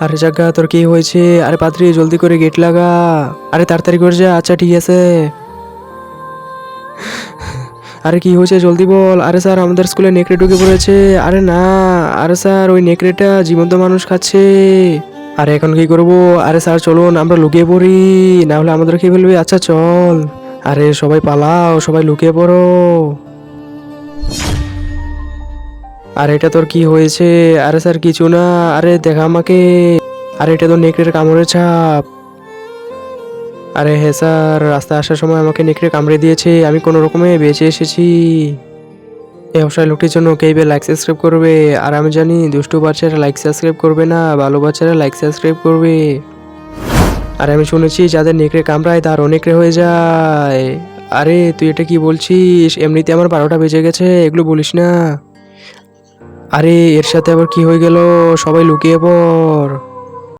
আরে জাগা, তোর কি হয়েছে? আরে পাত্রী, জলদি করে গেট লাগা। আরে তাড়াতাড়ি করে যা। আচ্ছা ঠিক আছে। আরে কি হয়েছে জলদি বল। আরে স্যার, আমাদের স্কুলে নেকড়ে ঢুকে পড়েছে। আরে না। আরে স্যার, ওই নেকড়েটা জীবন্ত মানুষ খাচ্ছে। আরে এখন কি করব? আরে স্যার চলুন আমরা লুকিয়ে পড়ি, না হলে আমাদের খেয়ে ফেলবে। আচ্ছা চল। আরে সবাই পালাও, সবাই লুকিয়ে পড়ো। আরে এটা তোর কি হয়েছে? আরে স্যার কিছু না। আরে দেখা আমাকে। আরে এটা তো নেকড়ের কামড়ের ছাপ। আরে হ্যাঁ স্যার, রাস্তায় আসার সময় আমাকে নেকড়ে কামড়ে দিয়েছে, আমি কোনো রকমে বেঁচে এসেছি। এই অসহায় লোকটির জন্য কে বে লাইক সাবস্ক্রাইব করবে? আর আমি জানি দুষ্টু বাচ্চারা লাইক সাবস্ক্রাইব করবে না, ভালো বাচ্চারা লাইক সাবস্ক্রাইব করবে। আর আমি শুনেছি যাদের নেকড়ে কামড়ায় তার নেকড়ে হয়ে যায়। আরে তুই এটা কি বলছিস? এমনিতে আমার 12টা বেজে গেছে, এগুলো বলিস না। আরে এর সাথে আবার কি হয়ে গেল? সবাই লুকিয়ে পড়।